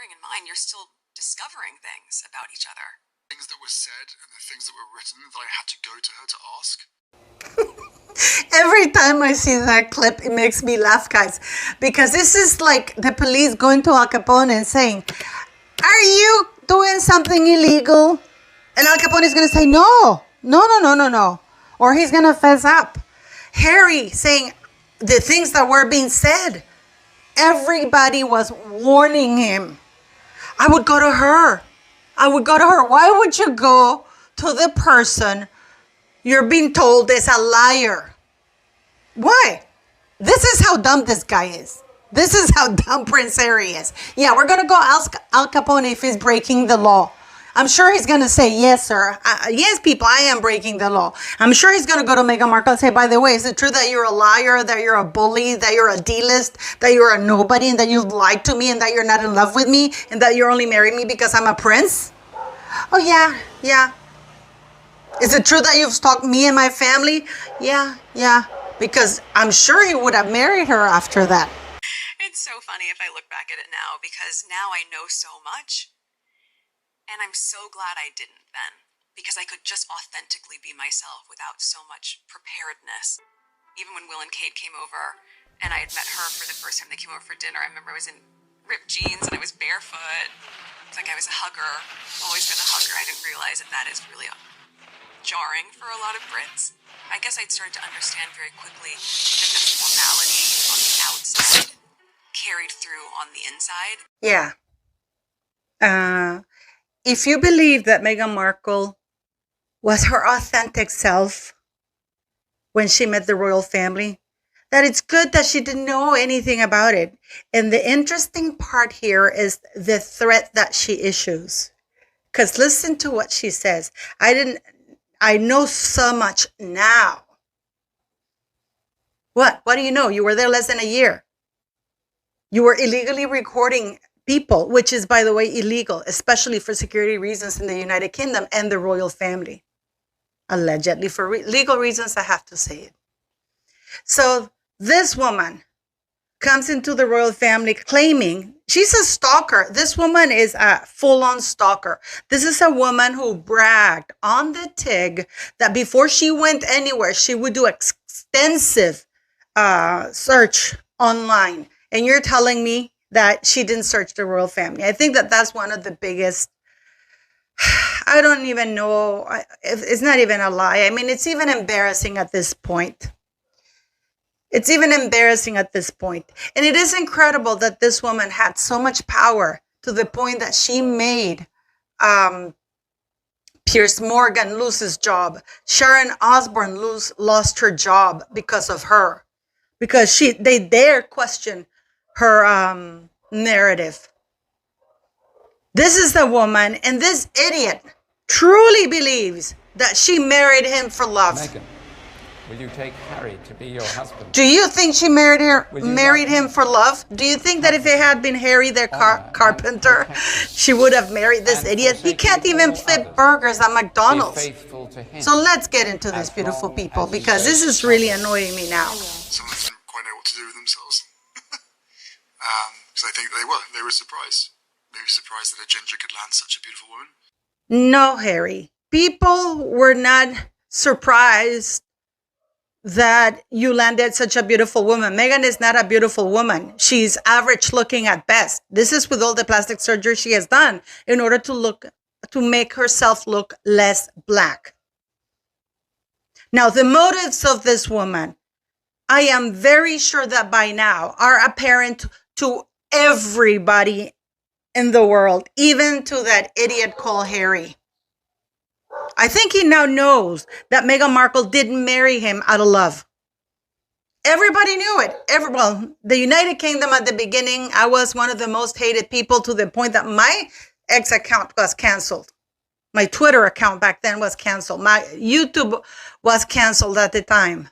bearing in mind you're still discovering things about each other. Things that were said and the things that were written that I had to go to her to ask. Every time I see that clip, it makes me laugh, guys, because this is like the police going to Al Capone and saying, are you doing something illegal? And Al Capone is going to say, no. Or he's going to fess up. Harry saying the things that were being said. Everybody was warning him. I would go to her. Why would you go to the person you're being told is a liar? Why? This is how dumb this guy is. This is how dumb Prince Harry is. Yeah, we're going to go ask Al Capone if he's breaking the law. I'm sure he's going to say, yes, sir. Yes, people, I am breaking the law. I'm sure he's going to go to Meghan Markle and say, by the way, is it true that you're a liar, that you're a bully, that you're a D-list, that you're a nobody, and that you've lied to me, and that you're not in love with me, and that you're only marrying me because I'm a prince? Oh, yeah. Is it true that you've stalked me and my family? Yeah. Because I'm sure he would have married her after that. It's so funny if I look back at it now, because now I know so much. And I'm so glad I didn't then, because I could just authentically be myself without so much preparedness. Even when Will and Kate came over, and I had met her for the first time they came over for dinner, I remember I was in ripped jeans and I was barefoot. It's like I was a hugger, always been a hugger. I didn't realize that is really jarring for a lot of Brits. I guess I'd started to understand very quickly that the formality on the outside carried through on the inside. Yeah. If you believe that Meghan Markle was her authentic self when she met the royal family, that it's good that she didn't know anything about it. And the interesting part here is the threat that she issues. Because listen to what she says. I know so much now. What do you know? You were there less than a year. You were illegally recording people, which is, by the way, illegal, especially for security reasons in the United Kingdom and the royal family. Allegedly, for legal reasons, I have to say it. So this woman comes into the royal family claiming she's a stalker. This woman is a full-on stalker. This is a woman who bragged on the TIG that before she went anywhere, she would do extensive search online. And you're telling me that she didn't search the royal family. I think that that's one of the biggest, I don't even know, it's not even a lie. I mean, it's even embarrassing at this point. And it is incredible that this woman had so much power to the point that she made Piers Morgan lose his job. Sharon Osbourne lost her job because of her. Because they dare question her narrative. This is the woman, and this idiot truly believes that she married him for love. Meghan, will you take Harry to be your husband? Do you think she married him for love? Do you think that if it had been Harry, their carpenter, she would have married this idiot? He can't even flip burgers at McDonald's. So let's get into this, beautiful people, because this is really annoying me now. Some of them didn't quite know what to do with themselves. Because I think they were surprised. Maybe surprised that a ginger could land such a beautiful woman. No, Harry. People were not surprised that you landed such a beautiful woman. Meghan is not a beautiful woman. She's average looking at best. This is with all the plastic surgery she has done in order to make herself look less black. Now, the motives of this woman, I am very sure that by now are apparent to everybody in the world, even to that idiot called Harry. I think he now knows that Meghan Markle didn't marry him out of love. Everybody knew it. The United Kingdom at the beginning, I was one of the most hated people to the point that my ex account was canceled. My Twitter account back then was canceled. My YouTube was canceled at the time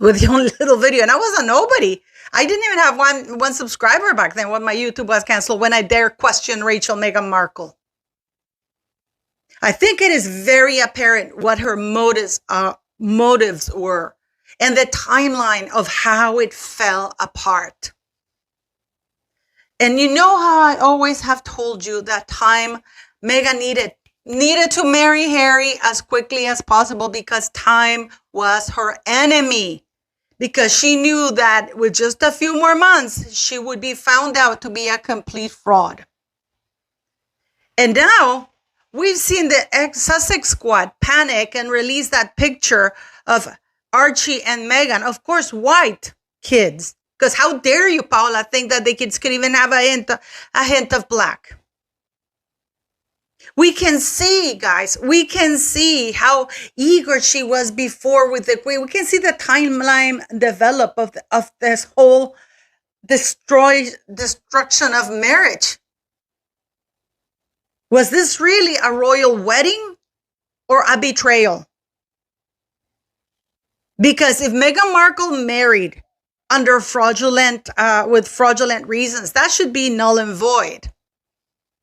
with the only little video. And I was a nobody. I didn't even have one subscriber back then when my YouTube was canceled, when I dare question Meghan Markle. I think it is very apparent what her motives were and the timeline of how it fell apart. And you know how I always have told you that time Meghan needed to marry Harry as quickly as possible because time was her enemy. Because she knew that with just a few more months, she would be found out to be a complete fraud. And now we've seen the Sussex squad panic and release that picture of Archie and Meghan, of course, white kids. Because how dare you, Paula, think that the kids could even have a hint of black? We can see, guys, we can see how eager she was before with the queen. We can see the timeline develop of this whole destruction of marriage. Was this really a royal wedding or a betrayal? Because if Meghan Markle married under with fraudulent reasons, that should be null and void.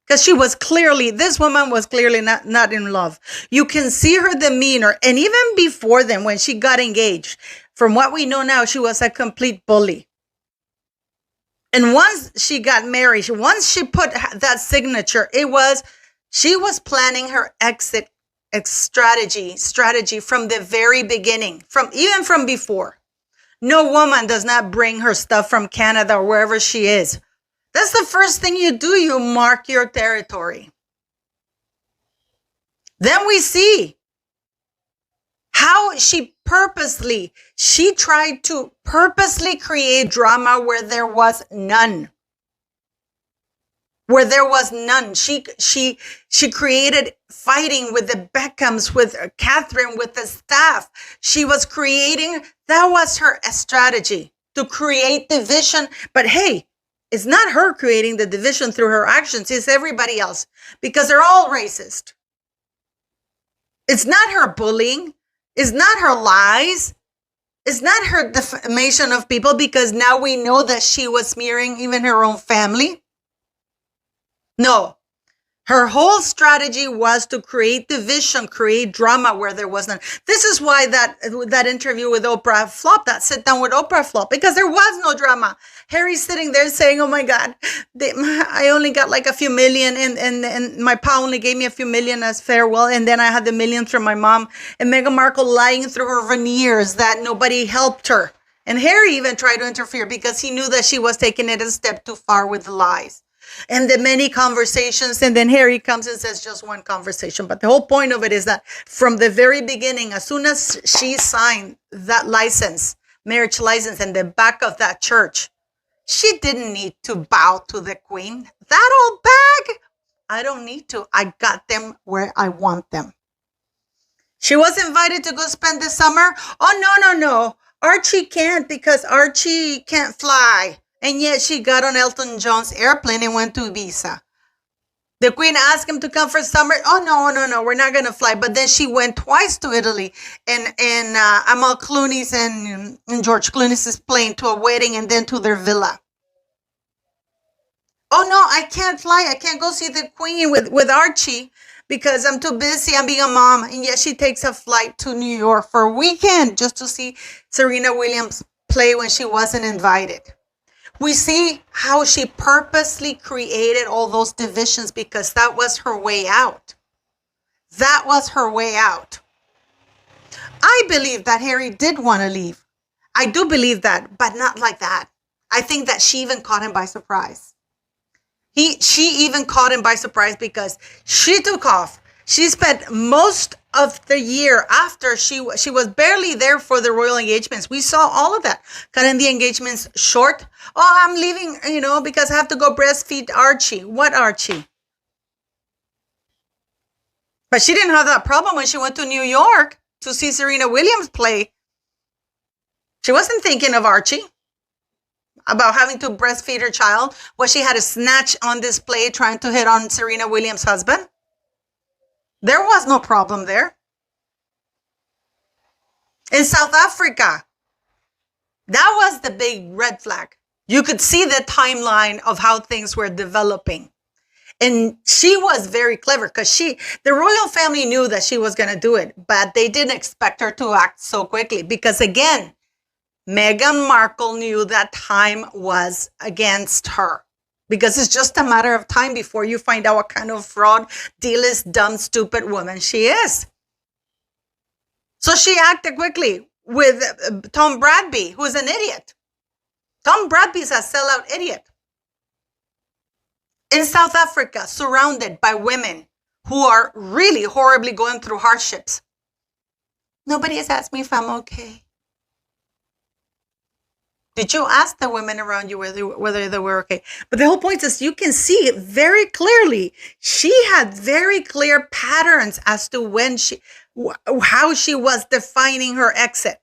Because this woman was clearly not in love. You can see her demeanor. And even before then, when she got engaged, from what we know now, she was a complete bully. And once she got married, once she put that signature, she was planning her exit strategy from the very beginning, even from before. No woman does not bring her stuff from Canada or wherever she is. That's the first thing you do. You mark your territory. Then we see how she tried to purposely create drama where there was none. Where there was none. She created fighting with the Beckhams, with Catherine, with the staff. She was that was her strategy, to create division. But hey, it's not her creating the division through her actions. It's everybody else, because they're all racist. It's not her bullying. It's not her lies. It's not her defamation of people, because now we know that she was smearing even her own family. No, her whole strategy was to create division, create drama where there was none. This is why that interview with Oprah flopped, that sit down with Oprah flopped, because there was no drama. Harry's sitting there saying, oh my God, I only got like a few million and my pa only gave me a few million as farewell. And then I had the millions from my mom, and Meghan Markle lying through her veneers that nobody helped her. And Harry even tried to interfere because he knew that she was taking it a step too far with the lies. And the many conversations, and then Harry comes and says just one conversation. But the whole point of it is that from the very beginning, as soon as she signed that marriage license in the back of that church, she didn't need to bow to the queen. That old bag, I don't need to. I got them where I want them. She was invited to go spend the summer. Oh, no. Archie can't, because Archie can't fly. And yet she got on Elton John's airplane and went to Ibiza. The queen asked him to come for summer. Oh, no, we're not going to fly. But then she went twice to Italy, and Amal Clooney's and George Clooney's plane, to a wedding and then to their villa. Oh, no, I can't fly. I can't go see the queen with Archie because I'm too busy. I'm being a mom. And yet she takes a flight to New York for a weekend just to see Serena Williams play when she wasn't invited. We see how she purposely created all those divisions because that was her way out. That was her way out. I believe that Harry did want to leave. I do believe that, but not like that. I think that she even caught him by surprise. She even caught him by surprise because she took off. She spent most of the year after she was barely there for the royal engagements. We saw all of that. Cutting the engagements short. Oh, I'm leaving, because I have to go breastfeed Archie. What Archie? But she didn't have that problem when she went to New York to see Serena Williams play. She wasn't thinking of Archie, about having to breastfeed her child. What she had a snatch on display trying to hit on Serena Williams' husband. There was no problem there. In South Africa, that was the big red flag. You could see the timeline of how things were developing. And she was very clever because the royal family knew that she was going to do it, but they didn't expect her to act so quickly because, again, Meghan Markle knew that time was against her. because it's just a matter of time before you find out what kind of fraud, dealist, dumb, stupid woman she is. So she acted quickly with Tom Bradby, who's an idiot. Tom Bradby's a sellout idiot. In South Africa, surrounded by women who are really horribly going through hardships. Nobody has asked me if I'm okay. Did you ask the women around you whether they were okay? But the whole point is you can see it very clearly. She had very clear patterns as to when how she was defining her exit.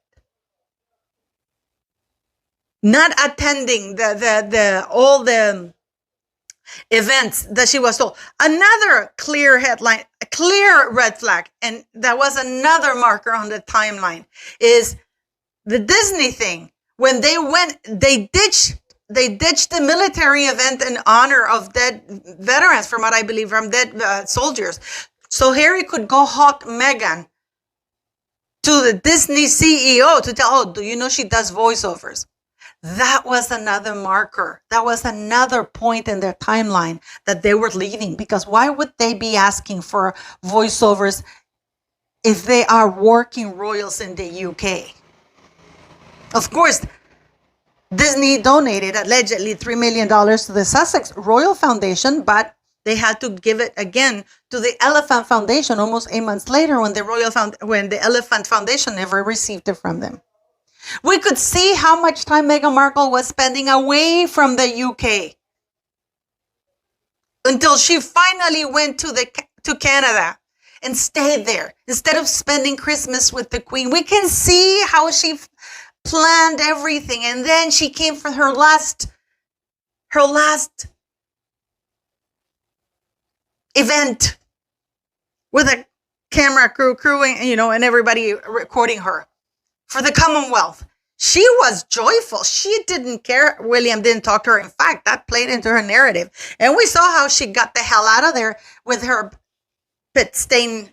Not attending all the events that she was told. Another clear headline, a clear red flag, and that was another marker on the timeline, is the Disney thing. When they went, they ditched the military event in honor of dead veterans, from what I believe, from dead soldiers. So Harry could go hawk Meghan to the Disney CEO to tell, oh, do you know she does voiceovers? That was another marker. That was another point in their timeline that they were leaving. Because why would they be asking for voiceovers if they are working royals in the UK? Of course, Disney donated allegedly $3 million to the Sussex Royal Foundation, but they had to give it again to the Elephant Foundation almost 8 months later when the Elephant Foundation never received it from them. We could see how much time Meghan Markle was spending away from the UK until she finally went to Canada and stayed there instead of spending Christmas with the Queen. We can see how she planned everything, and then she came for her last event with a camera crewing, and everybody recording her for the Commonwealth. She was joyful. She didn't care. William didn't talk to her. In fact, that played into her narrative. And we saw how she got the hell out of there with her pit stain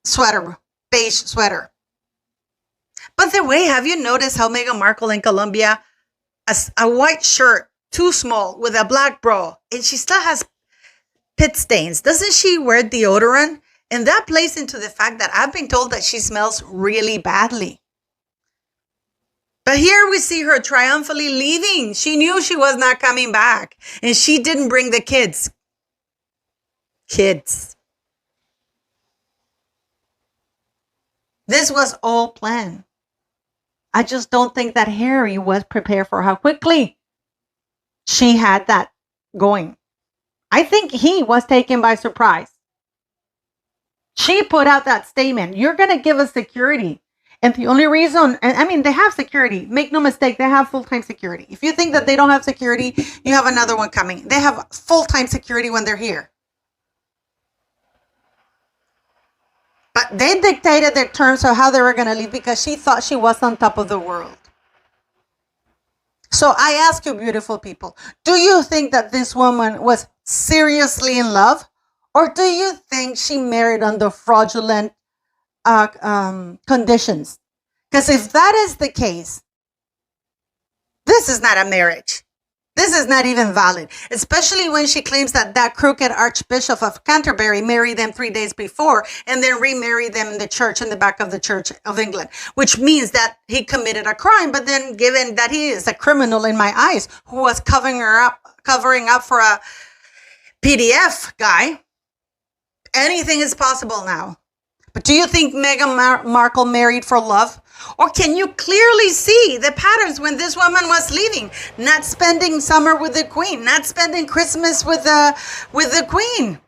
sweater, beige sweater. But the way, have you noticed how Meghan Markle in Colombia, a white shirt, too small, with a black bra, and she still has pit stains? Doesn't she wear deodorant? And that plays into the fact that I've been told that she smells really badly. But here we see her triumphantly leaving. She knew she was not coming back. And she didn't bring the kids. This was all planned. I just don't think that Harry was prepared for how quickly she had that going. I think he was taken by surprise. She put out that statement, you're going to give us security. And the only reason, they have security. Make no mistake, they have full-time security. If you think that they don't have security, you have another one coming. They have full-time security when they're here. But they dictated their terms of how they were going to leave because she thought she was on top of the world. So I ask you, beautiful people, do you think that this woman was seriously in love? Or do you think she married under fraudulent conditions? Because if that is the case, this is not a marriage. This is not even valid, especially when she claims that crooked Archbishop of Canterbury married them 3 days before and then remarried them in the church, in the back of the Church of England, which means that he committed a crime. But then given that he is a criminal in my eyes who was covering up for a PDF guy, anything is possible now. But do you think Meghan Markle married for love? Or can you clearly see the patterns when this woman was leaving? Not spending summer with the Queen. Not spending Christmas with the Queen.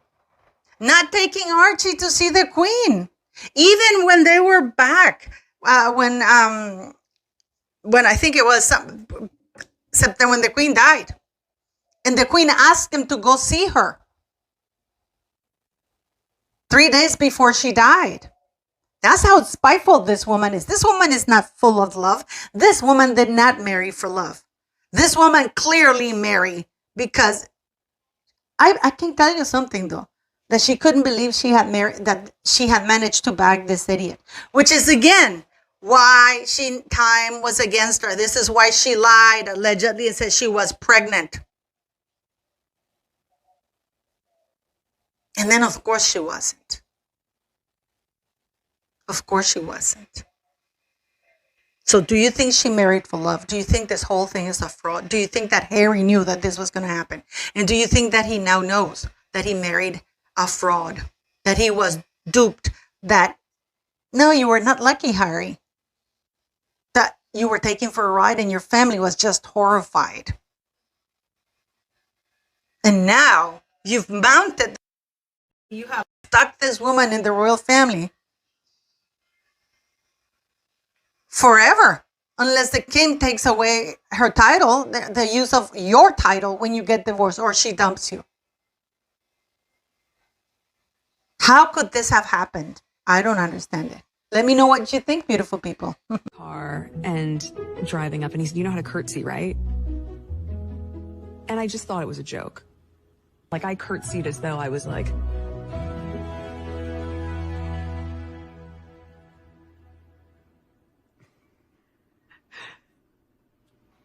Not taking Archie to see the Queen. Even when they were back, when I think it was September, when the Queen died. And the Queen asked him to go see her 3 days before she died. That's how spiteful this woman is. This woman is not full of love. This woman did not marry for love. This woman clearly married because I can tell you something though, that she couldn't believe she had managed to bag this idiot, which is again why time was against her. This is why she lied allegedly and said she was pregnant. And then, of course, she wasn't. Of course, she wasn't. So do you think she married for love? Do you think this whole thing is a fraud? Do you think that Harry knew that this was going to happen? And do you think that he now knows that he married a fraud? That he was duped? That, no, you were not lucky, Harry. That you were taken for a ride and your family was just horrified. And now you've mounted, you have stuck this woman in the royal family forever, unless the king takes away her title, the use of your title when you get divorced or she dumps you. How could this have happened? I don't understand it. Let me know what you think, beautiful people. Car and driving up, and he said, "You know how to curtsy, right?" And I just thought it was a joke. Like, I curtsied as though I was like,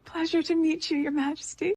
"Pleasure to meet you, Your Majesty."